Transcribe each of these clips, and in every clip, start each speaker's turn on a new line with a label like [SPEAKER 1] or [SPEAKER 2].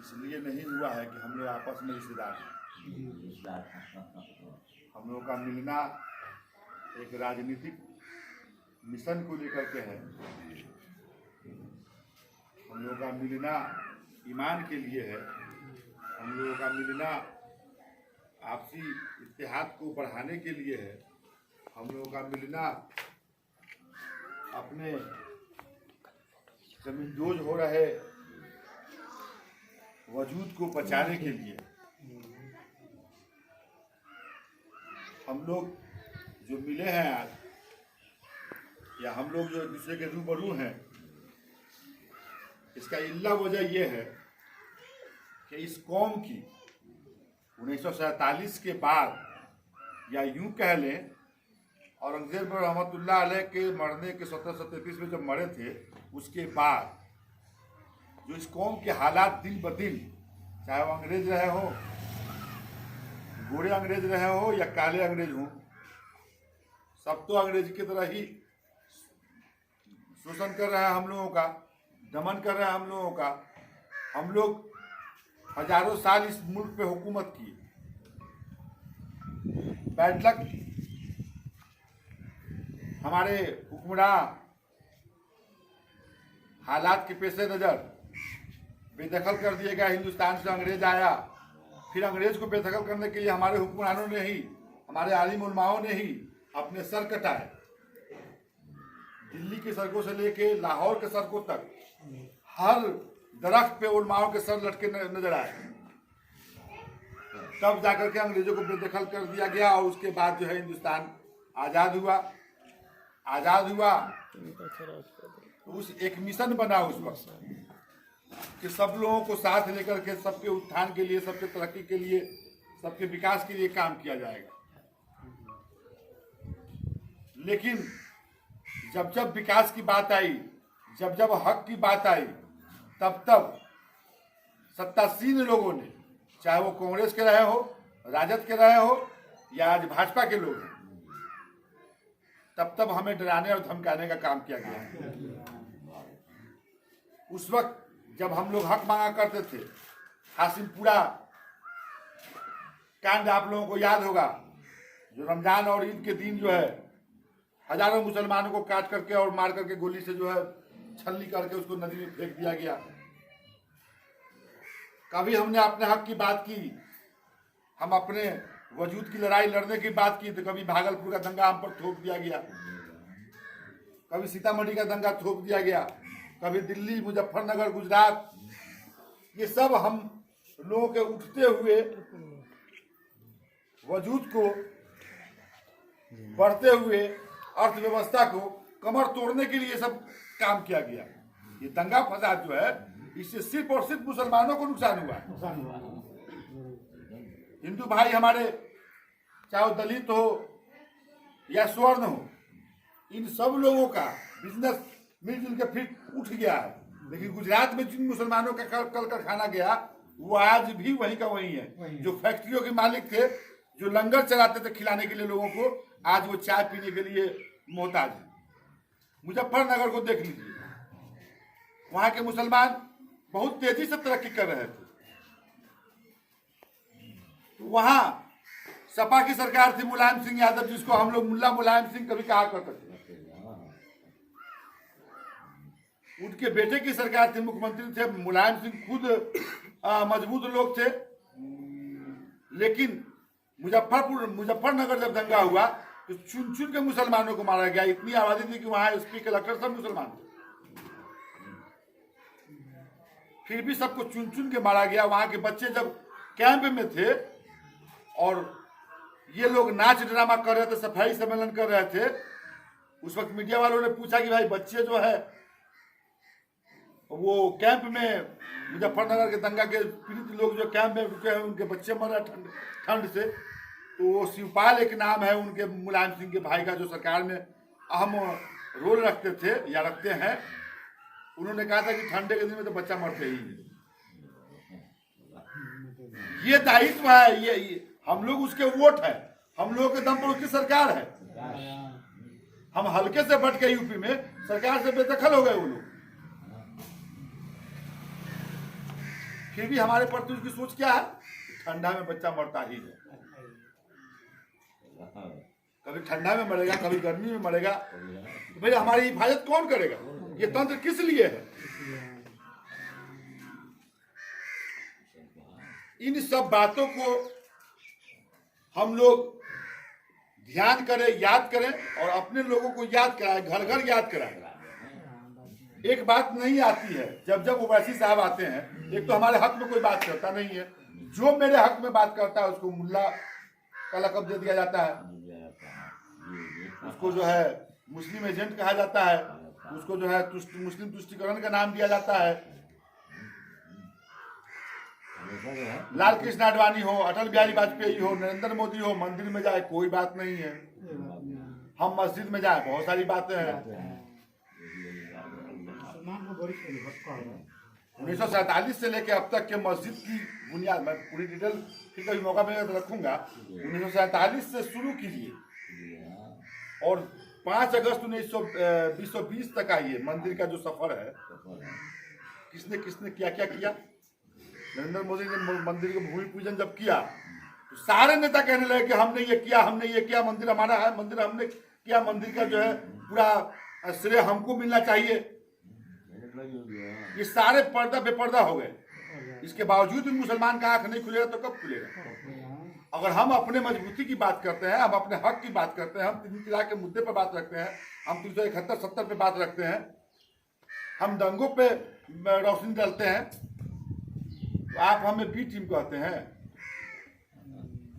[SPEAKER 1] इसलिए नहीं हुआ है कि हम लोग आपस में रिश्तेदार हैं। हम लोगों का मिलना एक राजनीतिक मिशन को लेकर के है। हम लोगों का मिलना ईमान के लिए है। हम लोगों का मिलना आपसी इत्तेहाद को बढ़ाने के लिए है। हम लोगों का मिलना अपने जमींदोज हो रहे वजूद को बचाने के लिए। हम लोग जो मिले हैं आज, या हम लोग जो एक दूसरे के रूबरू हैं, इसका इल्ला वजह यह है कि इस कौम की 1947 के बाद, या यूं कह लें औरंगजेब रहमतुल्लाह अलैह के मरने के 1733 में जब मरे थे, उसके बाद जो इस कौम के हालात दिन ब दिन, चाहे वो अंग्रेज रहे हो, गोरे अंग्रेज रहे हो या काले अंग्रेज हो, सब तो अंग्रेज की तरह ही शोषण कर रहा है हम लोगों का, दमन कर रहा है हम लोगों का। हम लोग हजारों साल इस मुल्क पे हुकूमत की। बैड लक, हमारे हुक्मरान हालात के पेश नज़र बेदखल कर दिए गए। हिंदुस्तान से अंग्रेज आया, फिर अंग्रेज को बेदखल करने के लिए हमारे हुक्मरानों ने ही, हमारे आलिम उलमाओं ने ही अपने सर कटाए। दिल्ली की सड़कों से लेके लाहौर के सड़कों तक हर दरख्त पे उलमाओं के सर लटके नजर आए। तब जाकर के अंग्रेजों को बेदखल कर दिया गया और उसके बाद जो है हिंदुस्तान आज़ाद हुआ। आज़ाद हुआ तो उस एक मिशन बना उस वक्त कि सब लोगों को साथ लेकर के सबके उत्थान के लिए, सबके तरक्की के लिए, सबके विकास के लिए काम किया जाएगा। लेकिन जब जब विकास की बात आई, जब जब हक की बात आई, तब तब सत्तासीन लोगों ने, चाहे वो कांग्रेस के रहे हो, राजद के रहे हो या आज भाजपा के लोग हैं, तब तब हमें डराने और धमकाने का काम किया गया। उस वक्त जब हम लोग हक मांगा करते थे, हाशिमपुरा कांड आप लोगों को याद होगा, जो रमजान और ईद के दिन जो है हजारों मुसलमानों को काट करके और मार करके गोली से जो है छलनी करके उसको नदी में फेंक दिया गया। कभी हमने अपने हक की बात की, हम अपने वजूद की लड़ाई लड़ने की बात की, तो कभी भागलपुर का दंगा हम पर थोप दिया गया, कभी सीतामढ़ी का दंगा थोप दिया गया, कभी दिल्ली, मुजफ्फरनगर, गुजरात, ये सब हम लोगों के उठते हुए वजूद को, बढ़ते हुए अर्थव्यवस्था को कमर तोड़ने के लिए सब काम किया गया। ये दंगा फसाद जो है, इससे सिर्फ और सिर्फ मुसलमानों को नुकसान हुआ। हिंदू भाई हमारे, चाहे दलित हो या स्वर्ण हो, इन सब लोगों का बिजनेस मिलजुल के फिर उठ गया है। लेकिन गुजरात में जिन मुसलमानों का कल कारखाना गया, वो आज भी वहीं का वहीं है। जो फैक्ट्रियों के मालिक थे, जो लंगर चलाते थे खिलाने के लिए लोगों को, आज वो चाय पीने के लिए मोहताज है। मुजफ्फरनगर को देख लीजिए, वहां के मुसलमान बहुत तेजी से तरक्की कर रहे थे। तो वहां सपा की सरकार थी, मुलायम सिंह यादव, जिसको हम लोग मुल्ला मुलायम सिंह कभी कहा करते थे। उनके बेटे की सरकार थी, मुख्यमंत्री थे मुलायम सिंह, खुद मजबूत लोग थे। लेकिन मुजफ्फरनगर जब दंगा हुआ तो चुन चुन के मुसलमानों को मारा गया। इतनी आबादी थी कि वहां एसपी कलेक्टर सब मुसलमान थे, फिर भी सबको चुन चुन के मारा गया। वहां के बच्चे जब कैंप में थे और ये लोग नाच ड्रामा कर रहे थे, सफाई सम्मेलन कर रहे थे, उस वक्त मीडिया वालों ने पूछा कि भाई बच्चे जो है वो कैंप में, मुजफ्फरनगर के दंगा के पीड़ित लोग जो कैंप में रुके हैं, उनके बच्चे मर रहे ठंड से। तो वो शिवपाल एक नाम है उनके, मुलायम सिंह के भाई का, जो सरकार में अहम रोल रखते थे या रखते हैं। उन्होंने कहा था कि ठंडे के दिन में तो बच्चा मरते ही है। ये दायित्व है, ये हम लोग उसके वोट है, हम लोगों के दम पर उसकी सरकार है। हम हल्के से बट के यूपी में सरकार से बेदखल हो गए वो लोग। फिर भी हमारे प्रति उसकी सोच क्या है, ठंडा में बच्चा मरता ही है, कभी ठंडा में मरेगा कभी गर्मी में मरेगा, तो भाई हमारी हिफाजत कौन करेगा? ये तंत्र किस लिए है? इन सब बातों को हम लोग ध्यान करें, याद करें और अपने लोगों को याद कराएं, घर घर याद कराएं। एक बात नहीं आती है, जब जब ओवैसी साहब आते हैं, एक तो हमारे हक में कोई बात करता नहीं है, जो मेरे हक में बात करता है उसको मुल्ला का लक़ब दे दिया जाता है, उसको जो है मुस्लिम एजेंट कहा जाता है, उसको जो है मुस्लिम तुष्टिकरण का नाम दिया जाता है। लाल कृष्ण आडवाणी हो, अटल बिहारी वाजपेयी हो, नरेंद्र मोदी हो, मंदिर में जाए कोई बात नहीं है, हम मस्जिद में जाए बहुत सारी बातें हैं। 1947 से लेकर अब तक के मस्जिद की बुनियाद, मैं पूरी डिटेल फिर कभी मौका मिलेगा तो रखूंगा। 1947 से शुरू कीजिए और 5 अगस्त 1920 तक आइए, मंदिर का जो सफर है, किसने किसने क्या क्या किया। नरेंद्र मोदी ने मंदिर का भूमि पूजन जब किया तो सारे नेता कहने लगे कि हमने ये किया, हमने ये किया, मंदिर हमारा है, मंदिर हमने किया, मंदिर का जो है पूरा श्रेय हमको मिलना चाहिए। ये सारे पर्दा बेपर्दा हो गए। इसके बावजूद भी मुसलमान का आंख नहीं खुलेगा तो कब खुलेगा? अगर हम अपने मजबूती की बात करते हैं, हम अपने हक की बात करते हैं, हम 3 तलाक के मुद्दे पर बात रखते हैं, हम 371-70 पे बात रखते हैं, हम दंगों पे रोशनी डालते हैं, तो आप हमें बी टीम कहते हैं।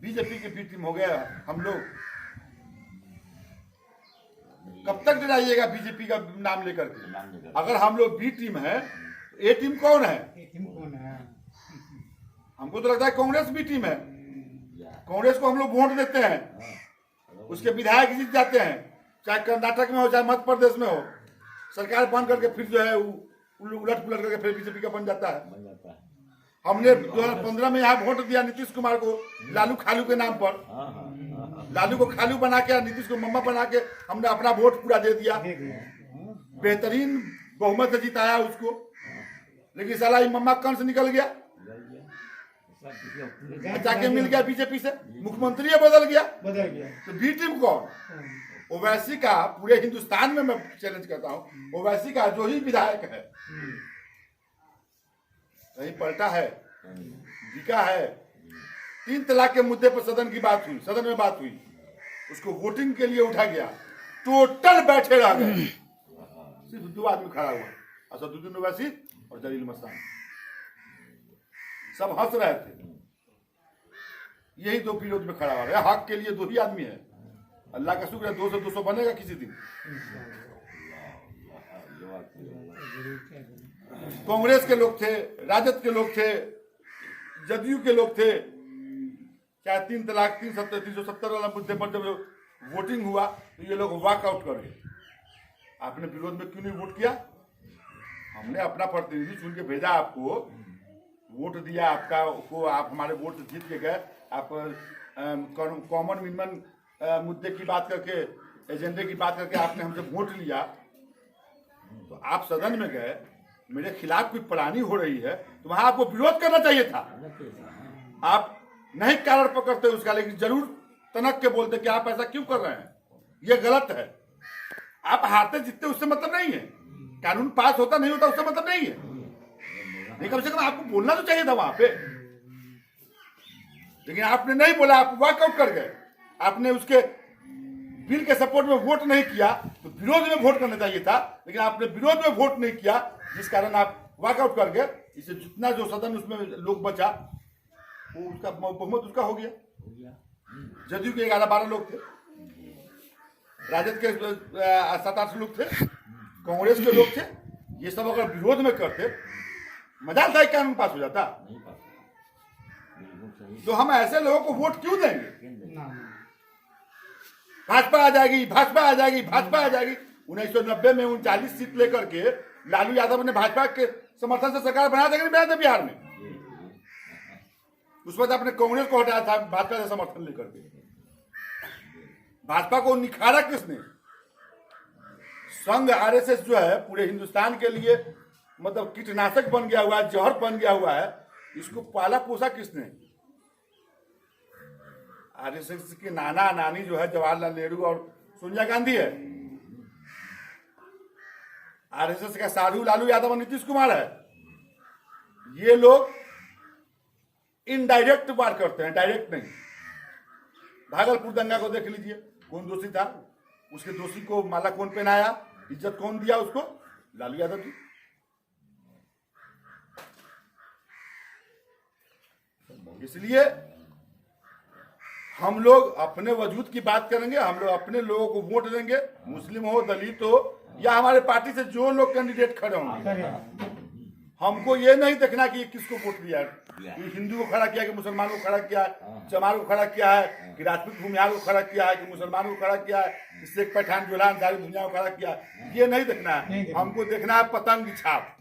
[SPEAKER 1] बीजेपी के बी टीम हो गया हम लोग। कब तक डराइएगा बीजेपी का नाम लेकर के? अगर हम लोग बी टीम है तो ए टीम कौन है? हमको तो लगता है कांग्रेस बी टीम है। कांग्रेस को हम लोग वोट देते हैं, उसके विधायक जीत जाते हैं, चाहे कर्नाटक में हो चाहे मध्य प्रदेश में हो, सरकार बन करके फिर जो है उलट पुलट करके फिर बीजेपी का बन जाता है। हमने 2015 में यहाँ वोट दिया नीतीश कुमार को लालू खालू के नाम पर, लालू को खालू बना के नीतीश को मम्मा बना के हमने अपना वोट पूरा दे दिया, बेहतरीन बहुमत से जिताया उसको, लेकिन साला ये मम्मा कौन से निकल गया, जाके मिल गया बीजेपी से, मुख्यमंत्री बदल गया। तो बी टीम कौन? ओवैसी का पूरे हिंदुस्तान में मैं चैलेंज करता हूँ, ओवैसी का जो ही विधायक है कहीं पलटा है, बिका है। 3 तलाक के मुद्दे पर सदन की बात हुई, सदन में बात हुई, उसको वोटिंग के लिए उठा गया, टोटल बैठे रह गए, सिर्फ 2 आदमी खड़ा हुआ, असदुद्दीन ओवैसी और जलील मस्तानी। सब हंस रहे थे, यही 2 विरोध में खड़ा हुआ है। हक के लिए 2 ही आदमी है। अल्लाह का शुक्र है 200 से 200 बनेगा किसी दिन। कांग्रेस के लोग थे, राजद के लोग थे, जदयू के लोग थे, चाहे 3 तलाक 370 वाला मुद्दे पर जब वोटिंग हुआ तो ये लोग वॉकआउट कर गए। आपने विरोध में क्यों नहीं वोट किया? हमने अपना प्रतिनिधि चुन के भेजा, आपको वोट दिया, आपका को आप हमारे वोट से जीत के गए। आप कॉमन मिनिमम मुद्दे की बात करके, एजेंडे की बात करके आपने हमसे वोट लिया, तो आप सदन में गए, मेरे खिलाफ कोई प्लानिंग हो रही है तो वहां आपको विरोध करना चाहिए था। आप नहीं कारण पकड़ते उसका, लेकिन जरूर तनक के बोलते कि आप ऐसा क्यों कर रहे हैं, ये गलत है। आप हारते जीतते उससे मतलब नहीं है, कानून पास होता नहीं होता उससे मतलब नहीं है, नहीं कम से कम आपको बोलना तो चाहिए था वहां पे। लेकिन आपने नहीं बोला, आप वॉकआउट कर गए। आपने उसके बिल के सपोर्ट में वोट नहीं किया, तो विरोध में वोट करना चाहिए था, लेकिन आपने विरोध में वोट नहीं किया, जिस कारण आप वॉकआउट कर गए। इससे जितना जो सदन उसमें लोग बचा वो उसका बहुमत उसका हो गया। जदयू के 11-12 लोग थे, राजद के 7-8 लोग थे, कांग्रेस के लोग थे। ये सब अगर विरोध में करते, मजाल था कानून पास हो जाता। तो हम ऐसे लोगों को वोट क्यों देंगे? भाजपा आ जाएगी, भाजपा आ जाएगी, भाजपा आ जाएगी। 1990 में 39 सीट लेकर के लालू यादव ने भाजपा के समर्थन से सरकार बना देगी, बनाया था बिहार में। उस वक्त आपने कांग्रेस को हटाया था भाजपा से समर्थन लेकर के। भाजपा को निखारा किसने? संघ आरएसएस जो है पूरे हिंदुस्तान के लिए मतलब कीटनाशक बन गया हुआ है, जहर बन गया हुआ है। इसको पाला पोसा किसने? आरएसएस के नाना नानी जो है जवाहरलाल नेहरू और सोनिया गांधी है। आरएसएस का साधु लालू यादव और नीतीश कुमार है। ये लोग इनडायरेक्ट वार करते हैं, डायरेक्ट नहीं। भागलपुर दंगा को देख लीजिए, कौन दोषी था? उसके दोषी को माला कौन पहनाया? इज्जत कौन दिया उसको? लालू यादव जी। इसलिए हम लोग अपने वजूद की बात करेंगे, हम लोग अपने लोगों को वोट देंगे, मुस्लिम हो, दलित हो या हमारे पार्टी से जो लोग कैंडिडेट खड़े होंगे। हमको ये नहीं देखना कि किसको वोट दिया है, कि हिंदू को खड़ा किया कि मुसलमान को खड़ा किया है, चमार को खड़ा किया है कि राजपूत भूमिहार को खड़ा किया है कि मुसलमान को खड़ा किया है कि शेख पठान जोलान सारी दुनिया को खड़ा किया है। ये नहीं देखना है, हमको देखना है पतंग की छाप।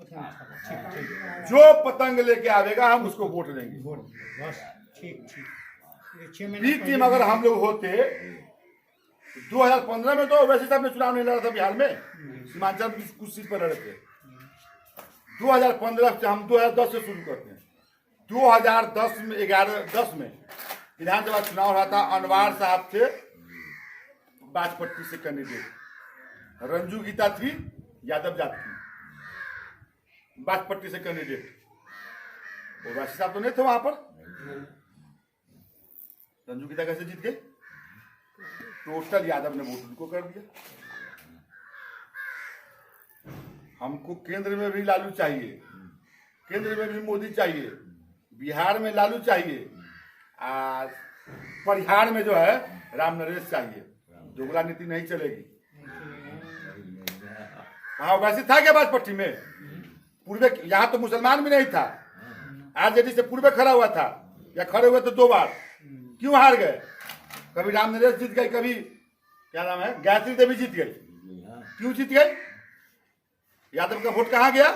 [SPEAKER 1] जो पतंग लेके आवेगा हम उसको वोट देंगे। बी टीम अगर हम लोग होते 2015 में तो वैसे साहब ने चुनाव नहीं लड़ा था बिहार में, सीमांचल कुछ सीट पर लड़े थे। 2015 से हम 2010 से शुरू करते हैं। 2010 में 10 में विधानसभा चुनाव रहा था। अनवार साहब थे बाजपट्टी से कैंडिडेट, रंजू गीता थी यादव जात थी बाजपट्टी से कैंडिडेट, और वैसे साहब तो नहीं थे वहां पर। रंजू गीता कैसे जीत गए? टोटल यादव ने वोट उनको कर दिया। हमको केंद्र में भी लालू चाहिए, केंद्र में भी मोदी चाहिए, बिहार में लालू चाहिए, और परिहार में जो है राम नरेश चाहिए। दोगला नीति नहीं चलेगी। हाँ, वैसे था क्या बाजपट्टी में? पूर्वे यहाँ तो मुसलमान भी नहीं था। आरजेडी से पूर्वे खड़ा हुआ था, या खड़े हुए तो 2 बार। क्यों हार गए? कभी राम नरेश जीत गए, कभी क्या नाम है गायत्री देवी जीत गई। क्यों जीत गई? यादव का वोट कहाँ गया?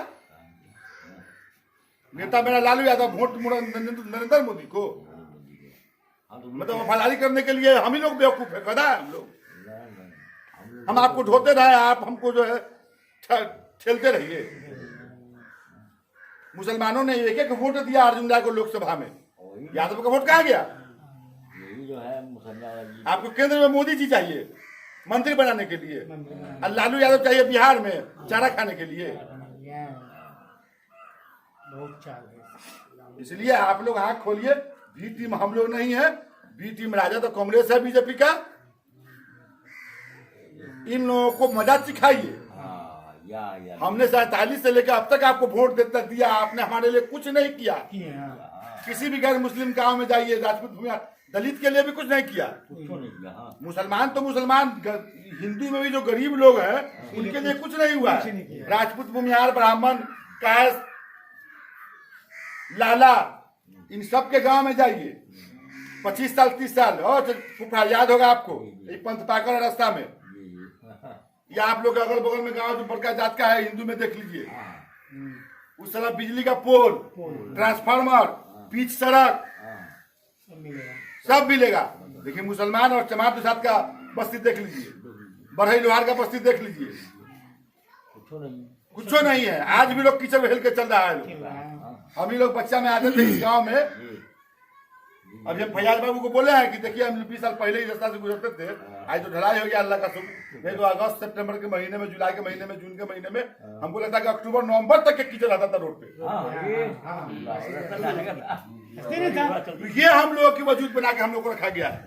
[SPEAKER 1] नेता मेरा लालू यादव वोट नरेंद्र मोदी को, मतलब वफादारी करने के लिए हम ही लोग बेवकूफ है, गधा है हम लोग। हम आपको ढोते रहे, आप हमको जो है ठेलते रहिए। मुसलमानों ने एक एक वोट दिया अर्जुन राय को लोकसभा में, यादव का वोट कहाँ गया?
[SPEAKER 2] जो है
[SPEAKER 1] आपको केंद्र में मोदी जी चाहिए मंत्री बनाने के लिए, और लालू यादव चाहिए बिहार में चारा खाने के लिए। इसलिए आप लोग आंख खोलिए। बी टीम हम लोग नहीं है, बी टीम राजा तो कांग्रेस है बीजेपी का। इन लोगों को मजा सिखाइए। हमने 47 से लेकर अब तक आपको वोट देता दिया, आपने हमारे लिए कुछ नहीं किया। किसी भी गैर मुस्लिम गांव में जाइए, राजपूत भूमिहार दलित के लिए भी कुछ नहीं किया। मुसलमान तो मुसलमान, हिंदू में भी जो गरीब लोग हैं उनके लिए कुछ नहीं हुआ। राजपूत भूमिहार ब्राह्मण कैस लाला इन सब के गांव में जाइए। 25 साल 30 साल और याद होगा आपको एक पंथ पाकर रास्ता में, या आप लोग अगल बगल में गांव जो बड़का जात का है हिंदू में देख लीजिए, उस तरह बिजली का पोल, ट्रांसफार्मर, पिच सड़क सब मिलेगा। देखिए मुसलमान और चमार प्रसाद का बस्ती देख लीजिए, बढ़ई लोहार का बस्ती देख लीजिए, कुछ नहीं है। आज भी लोग कीचड़ में हिल के चल रहा है लोग। हम ही लोग बच्चा में आते थे इस गांव में। अब ये फैयाज बाबू को बोले हैं कि देखिए हम 20 साल पहले ही रास्ता से गुजरते थे, आज तो ढलाई हो गया अल्लाह का शुक्र। नहीं तो अगस्त सितंबर के महीने में, जुलाई के महीने में, जून के महीने में हमको लगता है कि अक्टूबर नवंबर तक के कीचड़ आता था रोड पे। तो ये हम लोगों की वजूद बना के हम लोग को रखा गया है।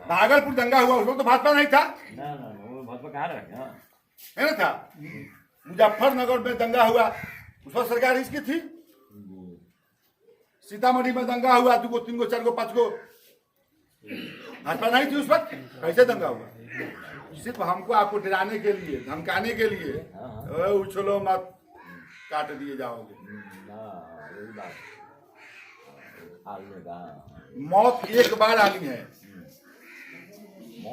[SPEAKER 1] भागलपुर दंगा हुआ उसमें तो भाजपा नहीं था, है ना था। मुजफ्फरनगर में दंगा हुआ उस वक्त सरकार इसकी थी। सीतामढ़ी में दंगा हुआ 2 3 4 5 भाजपा नहीं थी उस वक्त। कैसे दंगा हुआ? सिर्फ हमको आपको डराने के लिए, धमकाने के लिए, उछलो मत काट दिए जाओगे। मौत एक बार आनी है,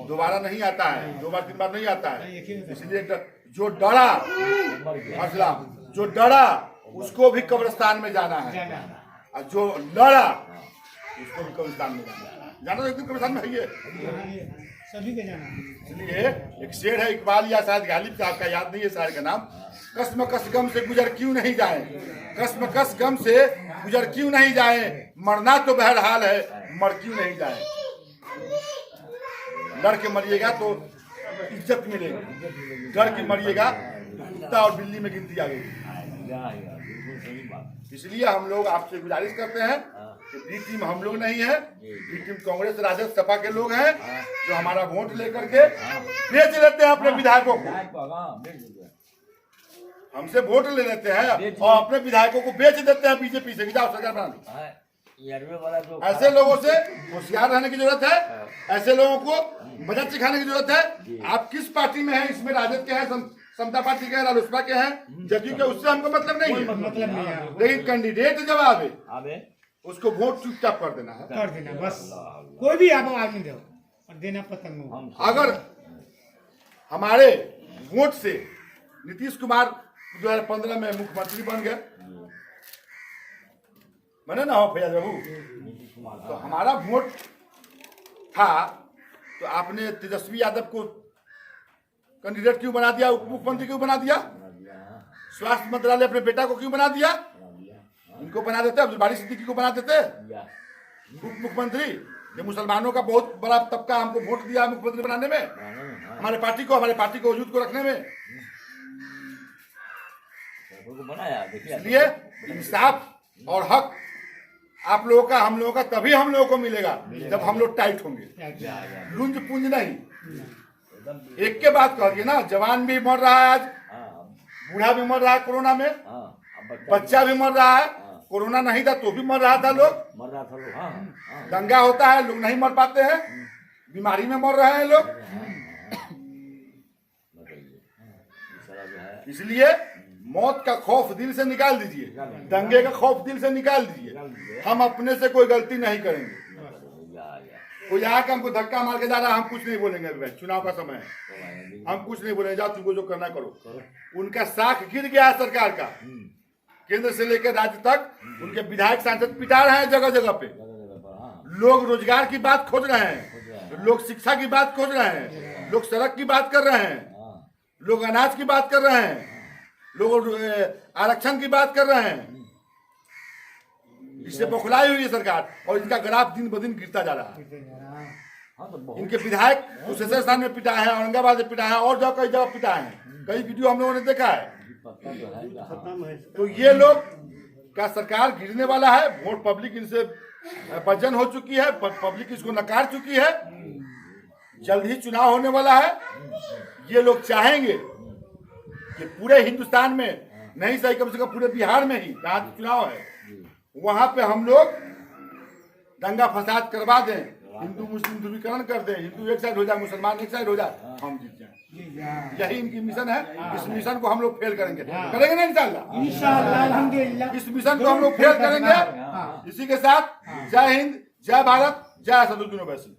[SPEAKER 1] दोबारा नहीं आता है, 2 बार 3 बार नहीं आता है। इसलिए जो डरा असलम, जो डरा उसको भी कब्रिस्तान में जाना है, और जो लड़ा उसको भी कब्रिस्तान में जाना तो एक दिन कब्रिस्तान में है
[SPEAKER 3] सभी के जाना।
[SPEAKER 1] इसलिए एक शेर है इकबाल या शायद गालिब साहब का, याद नहीं है शायर का नाम, कसमकस गम से गुजर क्यों नहीं जाए, कसमकस गम से गुजर क्यों नहीं जाए, मरना तो बहरहाल है मर क्यों नहीं जाए। लड़ के मरिएगा तो इज्जत मिलेगी, डर के मरिएगा तो कुत्ता और बिल्ली में गिनती आएगी।
[SPEAKER 2] बिल्कुल सही बात।
[SPEAKER 1] इसलिए हम लोग आपसे गुजारिश करते हैं कि बी टीम हम लोग नहीं है, बी टीम कांग्रेस राजद सपा के लोग हैं जो हमारा वोट लेकर के बेच लेते हैं अपने विधायकों को, हमसे वोट ले लेते हैं और अपने विधायकों को बेच देते हैं बीजेपी से। जाओ सरकार बना लो। ऐसे लोगों से होशियार रहने की जरूरत है, ऐसे लोगों को बजट सिखाने की जरूरत है। आप किस पार्टी में हैं, इसमें राजद के हैं, समता पार्टी के हैं, रालोसपा के हैं, जदयू के, उससे हमको मतलब नहीं है। लेकिन कैंडिडेट जब आवे उसको वोट चुपचाप कर देना है,
[SPEAKER 3] कर देना बस। कोई भी आप आदमी दो और देना पसंद हो।
[SPEAKER 1] अगर हमारे वोट से नीतीश कुमार 2015 में मुख्यमंत्री बन गए, बने ना हो फैयाज बाबू, तो हमारा वोट था तो आपने तेजस्वी यादव को कैंडिडेट क्यों बना दिया, उप मुख्यमंत्री क्यों बना दिया, स्वास्थ्य मंत्रालय अपने बेटा को क्यों बना दिया, इनको बना देते, अब्दुल बारी सिद्दीकी को बना देते उप मुख्यमंत्री। ये मुसलमानों का बहुत बड़ा तबका हमको वोट दिया मुख्यमंत्री बनाने में, हमारे पार्टी को वजूद को रखने में। इसलिए इंसाफ और हक आप लोगों का हम लोगों का तभी हम लोगों को मिलेगा जब हम लोग टाइट होंगे, लुंज पुंज नहीं। एक के बात कहिए ना, जवान भी मर रहा है आज, बूढ़ा भी मर रहा है कोरोना में, बच्चा भी मर रहा है, कोरोना नहीं था तो भी मर रहा था लोग, दंगा होता है लोग नहीं मर पाते हैं, बीमारी में मर रहे हैं लोग। इसलिए मौत का खौफ दिल से निकाल दीजिए, दंगे का खौफ दिल से निकाल दीजिए। हम अपने से कोई गलती नहीं करेंगे। कोई आके हमको धक्का मार के जा रहा है, हम कुछ नहीं बोलेंगे। अभी चुनाव का समय है, हम कुछ नहीं बोलेंगे, जाओ तुमको जो करना करो। उनका साख गिर गया है सरकार का, केंद्र से लेकर राज्य तक उनके विधायक सांसद पिटा रहे हैं जगह जगह पे। लोग रोजगार की बात खोज रहे हैं, लोग शिक्षा की बात खोज रहे हैं, लोग सड़क की बात कर रहे हैं, लोग अनाज की बात कर रहे हैं, लोग आरक्षण की बात कर रहे हैं। इससे बौखलाई हुई है सरकार और इनका ग्राफ दिन ब दिन गिरता जा रहा है। इनके विधायक कुशेश्वर स्थान में पिटा है, औरंगाबाद में पिटा है और जगह कई जगह पिटा है, कई वीडियो हम लोगों ने देखा है। तो ये लोग का सरकार गिरने वाला है, वोट पब्लिक इनसे वजन हो चुकी है, पब्लिक इसको नकार चुकी है, जल्द ही चुनाव होने वाला है। ये लोग चाहेंगे कि पूरे हिंदुस्तान में नहीं सही कम से कम पूरे बिहार में ही जहाँ चुनाव है वहां पे हम लोग दंगा फसाद करवा दें, हिंदू मुस्लिम ध्रुवीकरण कर दें, हिंदू एक साइड हो जाए मुसलमान एक साइड हो जाए, हम जीत जाए। यही इनकी मिशन है। इस मिशन को हम लोग फेल करेंगे, करेंगे ना इंशाअल्लाह।
[SPEAKER 3] अल्हम्दुलिल्लाह
[SPEAKER 1] इस मिशन को हम लोग फेल करेंगे। इसी के साथ जय हिंद, जय भारत, जय सदुद्दीन ओवैसी।